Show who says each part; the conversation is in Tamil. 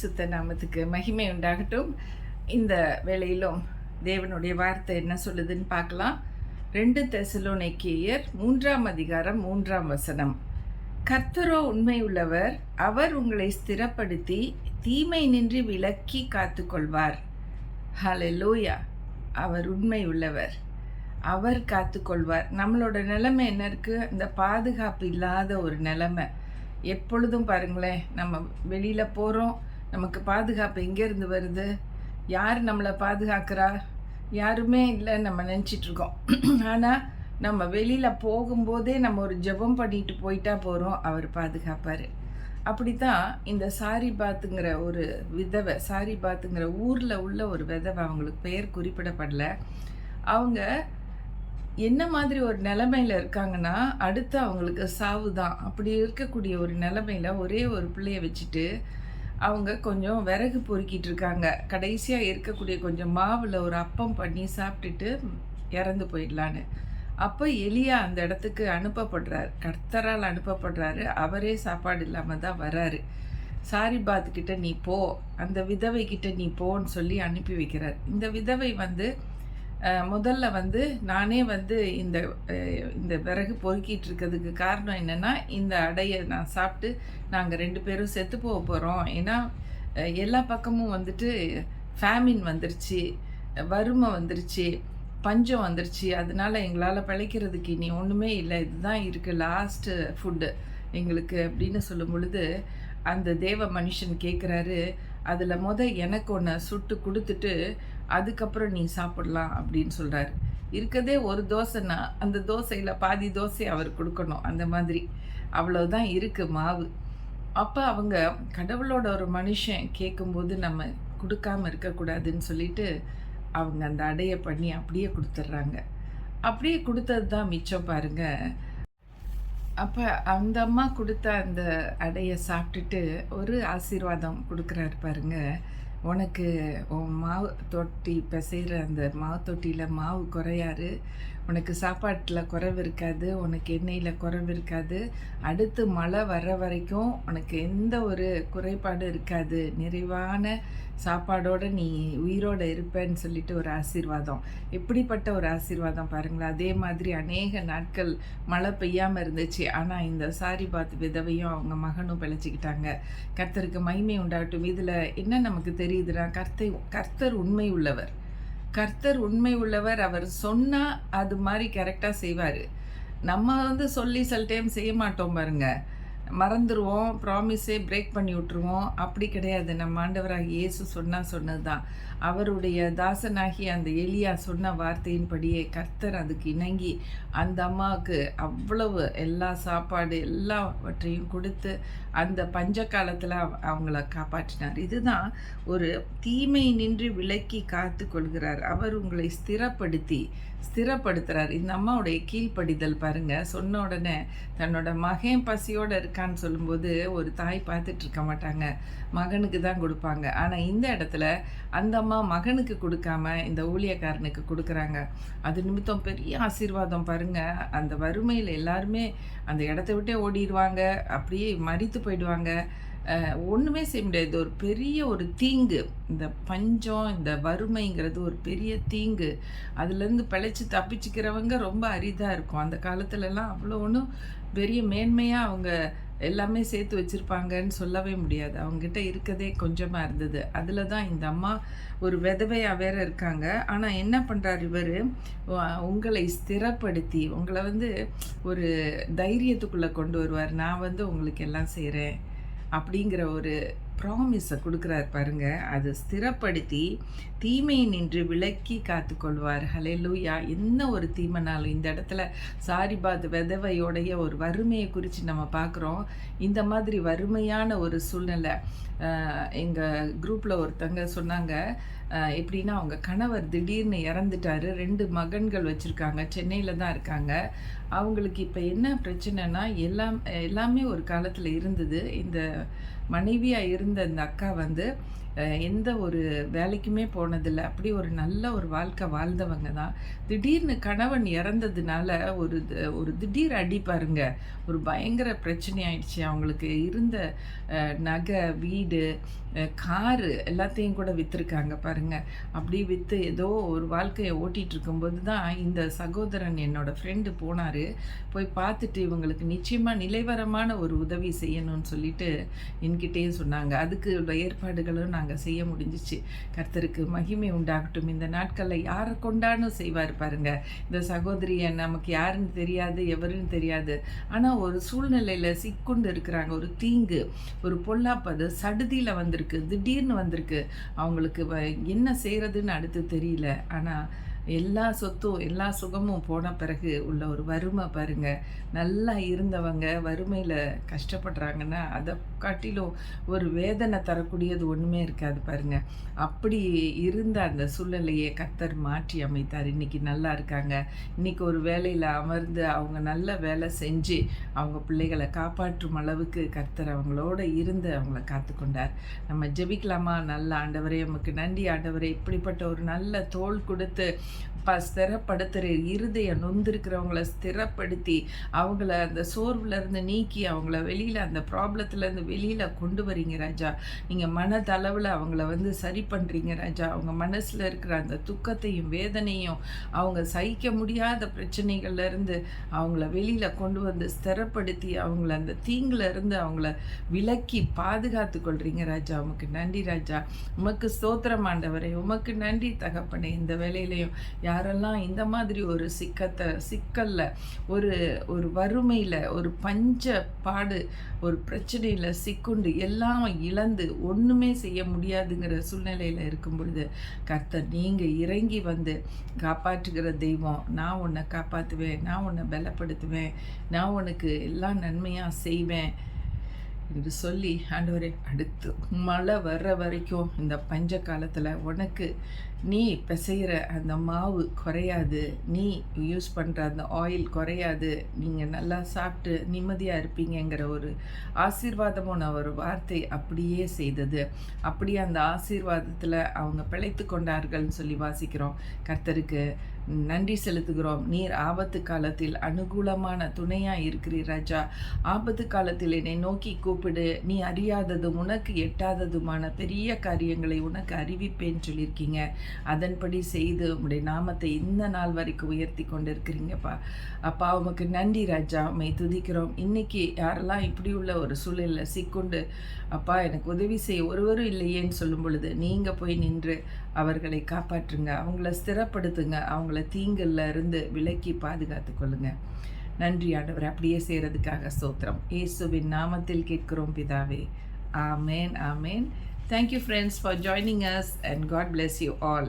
Speaker 1: பரிசுத்த நாமத்துக்கு மகிமை உண்டாகட்டும். இந்த வேளையிலும் தேவனுடைய வார்த்தை என்ன சொல்லுதுன்னு பார்க்கலாம். 2 தெசலோனிக்கேயர் 3ஆம் அதிகாரம் 3ஆம் வசனம். கர்த்தரோ உண்மை உள்ளவர், அவர் உங்களை ஸ்திரப்படுத்தி தீமை நின்று விலக்கி காத்துக்கொள்வார். ஹல்லேலூயா. அவர் உண்மை உள்ளவர், அவர் காத்துக்கொள்வார். நம்மளோட நிலைமை என்ன இருக்குது? இந்த பாதுகாப்பு இல்லாத ஒரு நிலைமை. எப்பொழுதும் பாருங்களேன், நம்ம வெளியில் போகிறோம், நமக்கு பாதுகாப்பு எங்கேருந்து வருது? யார் நம்மளை பாதுகாக்கிறா? யாருமே இல்லை நம்ம நினச்சிட்ருக்கோம். ஆனால் நம்ம வெளியில் போகும்போதே நம்ம ஒரு ஜெபம் பண்ணிட்டு போயிட்டா போகிறோம், அவர் பாதுகாப்பார். அப்படித்தான் இந்த சாரிபாத்துங்கிற ஒரு விதவை, சாரிபாத்துங்கிற ஊரில் உள்ள ஒரு விதவை, அவங்களுக்கு பெயர் குறிப்பிடப்படலை. அவங்க என்ன மாதிரி ஒரு நிலைமையில் இருக்காங்கன்னா, அடுத்து அவங்களுக்கு சாவு தான். அப்படி இருக்கக்கூடிய ஒரு நிலைமையில் ஒரே ஒரு பிள்ளைய வச்சுட்டு அவங்க கொஞ்சம் விறகு பொறுக்கிட்டு இருக்காங்க. கடைசியாக இருக்கக்கூடிய கொஞ்சம் மாவில் ஒரு அப்பம் பண்ணி சாப்பிட்டுட்டு இறந்து போயிடலான்னு. அப்போ எலியா அந்த இடத்துக்கு அனுப்பப்படுறார், கர்த்தரால் அனுப்பப்படுறாரு. அவரே சாப்பாடு இல்லாமல் தான் வராரு. சாரிபாத்துக்கிட்ட நீ போ, அந்த விதவை கிட்ட நீ போன்னு சொல்லி அனுப்பி வைக்கிறார். இந்த விதவை முதல்ல நானே இந்த விறகு பொறுக்கிட்டு இருக்கிறதுக்கு காரணம் என்னென்னா, இந்த அடையை நான் சாப்பிட்டு நாங்கள் 2 பேரும் செத்து போக போகிறோம். ஏன்னா எல்லா பக்கமும் ஃபேமின் வந்துருச்சு, வறுமை வந்துருச்சு, பஞ்சம் வந்துருச்சு. அதனால எங்களால் பிழைக்கிறதுக்கு இனி ஒன்றுமே இல்லை, இதுதான் இருக்குது லாஸ்ட்டு ஃபுட்டு எங்களுக்கு அப்படின்னு சொல்லும் பொழுது, அந்த தேவ மனுஷன் கேட்குறாரு, அதில் எனக்கு ஒன்று சுட்டு கொடுத்துட்டு அதுக்கப்புறம் நீ சாப்பிடலாம் அப்படின்னு சொல்கிறாரு. இருக்கதே ஒரு தோசைன்னா அந்த தோசையில் பாதி தோசை அவர் கொடுக்கணும். அந்த மாதிரி அவ்வளோதான் இருக்குது மாவு. அப்போ அவங்க கடவுளோட ஒரு மனுஷன் கேட்கும்போது நம்ம கொடுக்காமல் இருக்கக்கூடாதுன்னு சொல்லிட்டு அவங்க அந்த அடையை பண்ணி அப்படியே கொடுத்துட்றாங்க. அப்படியே கொடுத்தது தான் மிச்சம் பாருங்கள். அப்போ அந்த அம்மா கொடுத்த அந்த அடையை சாப்பிட்டுட்டு ஒரு ஆசீர்வாதம் கொடுக்குறாரு பாருங்க. உனக்கு உன் மாவு தொட்டி பிசைகிற அந்த மாவு தொட்டியில் மாவு குறையாது, உனக்கு சாப்பாட்டில் குறைவு இருக்காது, உனக்கு எண்ணெயில் குறைவு இருக்காது, அடுத்து மழை வர்ற வரைக்கும் உனக்கு எந்த ஒரு குறைபாடும் இருக்காது, நிறைவான சாப்பாடோடு நீ உயிரோடு இருப்பேன்னு சொல்லிட்டு ஒரு ஆசீர்வாதம். எப்படிப்பட்ட ஒரு ஆசீர்வாதம் பாருங்களா. அதே மாதிரி அநேக நாட்கள் மழை பெய்யாமல் இருந்துச்சு. ஆனால் இந்த சாரிபாத் விதவையும் அவங்க மகனும் பிழைச்சிக்கிட்டாங்க. கர்த்தருக்கு மகிமை உண்டாகட்டும். இதில் என்ன நமக்கு தெரியுதுன்னா, கர்த்தர் உண்மை உள்ளவர். கர்த்தர் உண்மை உள்ளவர். அவர் சொன்னால் அது மாதிரி கரெக்டாக செய்வார். நம்ம சொல்லி சில டைம் செய்ய மாட்டோம் பாருங்க, மறந்துடுவோம், ப்ராமிஸே பிரேக் பண்ணி விட்டுருவோம். அப்படி கிடையாது. நம்ம ஆண்டவராக இயேசு சொன்னது தான். அவருடைய தாசனாகி அந்த எலியா சொன்ன வார்த்தையின்படியே கர்த்தர் அதுக்கு இணங்கி அந்த அம்மாவுக்கு அவ்வளவு எல்லா சாப்பாடு எல்லாவற்றையும் கொடுத்து அந்த பஞ்ச காலத்தில் அவங்கள காப்பாற்றினார். இதுதான் ஒரு தீமை நின்று விலக்கி காத்து கொள்கிறார். அவர் உங்களை ஸ்திரப்படுத்துகிறார். இந்த அம்மாவுடைய கீழ்ப்படிதல் பாருங்கள். சொன்ன உடனே தன்னோட மகன் பசியோடு இருக்கான்னு சொல்லும்போது ஒரு தாய் பார்த்துட்டு இருக்க மாட்டாங்க, மகனுக்கு தான் கொடுப்பாங்க. ஆனால் இந்த இடத்துல அந்த அம்மா மகனுக்கு கொடுக்காம இந்த ஊழியக்காரனுக்கு கொடுக்குறாங்க. அது நிமித்தம் பெரிய ஆசீர்வாதம் பாருங்கள். அந்த வறுமையில் எல்லாருமே அந்த இடத்த விட்டே ஓடிடுவாங்க, அப்படியே மரித்து போயிடுவாங்க. ஒன்றுமே செய்ய முடியாது. இது ஒரு பெரிய ஒரு தீங்கு. இந்த பஞ்சம், இந்த வறுமைங்கிறது ஒரு பெரிய தீங்கு. அதுலேருந்து பிழைச்சி தப்பிச்சுக்கிறவங்க ரொம்ப அரிதாக இருக்கும். அந்த காலத்துலலாம் அவ்வளோ ஒன்றும் பெரிய மேன்மையாக அவங்க எல்லாமே சேர்த்து வச்சுருப்பாங்கன்னு சொல்லவே முடியாது. அவங்ககிட்ட இருக்கதே கொஞ்சமாக இருந்தது. அதில் தான் இந்த அம்மா ஒரு விதவையாக வேற இருக்காங்க. ஆனால் என்ன பண்ணுறார் இவர், உங்களை ஸ்திரப்படுத்தி உங்களை ஒரு தைரியத்துக்குள்ளே கொண்டு வருவார். நான் உங்களுக்கு எல்லாம் செய்கிறேன் அப்படிங்கிற ஒரு ப்ராமிஸை கொடுக்குறாரு பாருங்க. அது ஸ்திரப்படுத்தி தீமையை நின்று விலக்கி காத்துக்கொள்வார். ஹல்லேலூயா. என்ன ஒரு தீமைனாலும் இந்த இடத்துல சாரிபாத் விதவையோடைய ஒரு வறுமையை குறித்து நம்ம பார்க்குறோம். இந்த மாதிரி வறுமையான ஒரு சூழ்நிலை எங்கள் குரூப்பில் ஒருத்தங்க சொன்னாங்க. எப்படின்னா, அவங்க கணவர் திடீர்னு இறந்துட்டார். 2 மகன்கள் வச்சுருக்காங்க, சென்னையில் தான் இருக்காங்க. அவங்களுக்கு இப்போ என்ன பிரச்சனைனா, எல்லாமே ஒரு காலத்தில் இருந்தது. இந்த மனைவியாக இருந்த அந்த அக்கா வந்து எந்த ஒரு வேலைக்குமே போனதில்லை. அப்படி ஒரு நல்ல ஒரு வாழ்க்கை வாழ்ந்தவங்க தான். திடீர்னு கணவன் இறந்ததுனால ஒரு திடீர் அடி பாருங்க. ஒரு பயங்கர பிரச்சனை ஆயிடுச்சு. அவங்களுக்கு இருந்த நகை, வீடு, காரு எல்லாத்தையும் கூட விற்றுருக்காங்க பாருங்க. அப்படி விற்று ஏதோ ஒரு வாழ்க்கையை ஓட்டிகிட்டு இருக்கும்போது தான் இந்த சகோதரன் என்னோடய ஃப்ரெண்டு போனார். போய் பார்த்துட்டு இவங்களுக்கு நிச்சயமாக நிலைவரமான ஒரு உதவி செய்யணும்னு சொல்லிட்டு என்கிட்டேயும் சொன்னாங்க. அதுக்கு உள்ள ஏற்பாடுகளும் நாங்கள் செய்ய முடிஞ்சிச்சு. கர்த்தருக்கு மகிமை உண்டாகட்டும். இந்த நாட்களில் யாரை கொண்டாலும் செய்வார் பாருங்க. இந்த சகோதரியை நமக்கு யாருன்னு தெரியாது, எவருன்னு தெரியாது. ஆனால் ஒரு சூழ்நிலையில் சிக்கொண்டு இருக்கிறாங்க. ஒரு தீங்கு, ஒரு பொல்லாப்பது சடுதியில் வந்திருக்கு, திடீர்னு வந்திருக்கு. அவங்களுக்கு என்ன செய்கிறதுன்னு அடுத்து தெரியல. ஆனால் எல்லா சொத்தும் எல்லா சுகமும் போன பிறகு உள்ள ஒரு வறுமை பாருங்க. நல்லா இருந்தவங்க வறுமையில் கஷ்டப்படுறாங்கன்னா அதை காட்டிலும் ஒரு வேதனை தரக்கூடியது ஒன்றுமே இருக்காது பாருங்க. அப்படி இருந்த அந்த சூழ்நிலையை கர்த்தர் மாற்றி அமைத்தார். இன்றைக்கி நல்லா இருக்காங்க. இன்றைக்கி ஒரு வேலையில் அமர்ந்து அவங்க நல்ல வேலை செஞ்சு அவங்க பிள்ளைகளை காப்பாற்றும் அளவுக்கு கர்த்தர் அவங்களோட இருந்து அவங்கள காத்துக்கொண்டார். நம்ம ஜெபிக்கலாமா? நல்ல ஆண்டவரே, நமக்கு நன்றி ஆண்டவரே. இப்படிப்பட்ட ஒரு நல்ல தோள் கொடுத்து ஸ்திரப்படுத்துகிற இருதயம் நொந்திருக்கிறவங்கள ஸ்திரப்படுத்தி அவங்கள அந்த சோர்வுலேருந்து நீக்கி அவங்கள வெளியில் அந்த ப்ராப்ளத்துலேருந்து வெளியில் கொண்டு வரீங்க ராஜா. நீங்கள் மனதளவில் அவங்கள வந்து சரி பண்ணுறீங்க ராஜா. அவங்க மனசில் இருக்கிற அந்த துக்கத்தையும் வேதனையும் அவங்க சகிக்க முடியாத பிரச்சனைகள்லேருந்து அவங்கள வெளியில் கொண்டு வந்து ஸ்திரப்படுத்தி அவங்கள அந்த தீங்குலேருந்து அவங்கள விலக்கி பாதுகாத்து கொள்கிறீங்க ராஜா. உமக்கு நன்றி ராஜா. உமக்கு ஸ்தோத்திரம் ஆண்டவரே. உமக்கு நன்றி தகப்பனே. இந்த வேலையிலையும் யாரெல்லாம் இந்த மாதிரி ஒரு சிக்கலில் ஒரு வறுமையில் ஒரு பஞ்ச பாடு ஒரு பிரச்சனையில் சிக்குண்டு எல்லாம் இழந்து ஒன்றுமே செய்ய முடியாதுங்கிற சூழ்நிலையில் இருக்கும் பொழுது கர்த்தர் நீங்கள் இறங்கி வந்து காப்பாற்றுகிற தெய்வம். நான் உன்னை காப்பாற்றுவேன், நான் உன்னை பலப்படுத்துவேன், நான் உனக்கு எல்லாம் நன்மையாக செய்வேன் என்று சொல்லி ஆண்டவரே, அடுத்து மழை வர்ற வரைக்கும் இந்த பஞ்ச காலத்தில் உனக்கு நீ பிசைகிற அந்த மாவு குறையாது, நீ யூஸ் பண்ணுற அந்த ஆயில் குறையாது, நீங்கள் நல்லா சாப்பிட்டு நிம்மதியாக இருப்பீங்கிற ஒரு ஆசீர்வாதமான ஒரு வார்த்தை அப்படியே செய்தது. அப்படியே அந்த ஆசீர்வாதத்தில் அவங்க பிழைத்து கொண்டார்கள்னு சொல்லி வாசிக்கிறோம். கர்த்தருக்கு நன்றி செலுத்துகிறோம். நீர் ஆபத்து காலத்தில் அனுகூலமான துணையாக இருக்கிறீர் ராஜா. ஆபத்து காலத்தில் என்னை நோக்கி கூப்பிடு, நீ அறியாததும் உனக்கு எட்டாததுமான பெரிய காரியங்களை உனக்கு அறிவிப்பேன்னு சொல்லியிருக்கீங்க. அதன்படி செய்து உங்களுடைய நாமத்தை இந்த நாள் வரைக்கும் உயர்த்தி கொண்டு இருக்கிறீங்கப்பா. அப்பா உமக்கு நன்றி ராஜா. உம்மை துதிக்கிறோம். இன்னைக்கு யாரெல்லாம் இப்படி உள்ள ஒரு சூழலில் சிக்கொண்டு அப்பா எனக்கு உதவி செய்ய ஒருவரும் இல்லையேன்னு சொல்லும் பொழுது நீங்கள் போய் நின்று அவர்களை காப்பாற்றுங்க, அவங்கள ஸ்திரப்படுத்துங்க, அவங்கள தீங்குல இருந்து விலக்கி பாதுகாத்து கொள்ளுங்க. நன்றி ஆண்டவர். அப்படியே செய்கிறதுக்காக ஸ்தோத்திரம். இயேசுவின் நாமத்தில் கேட்கிறோம் பிதாவே. ஆமேன், ஆமேன். Thank you friends for joining us and God bless you all.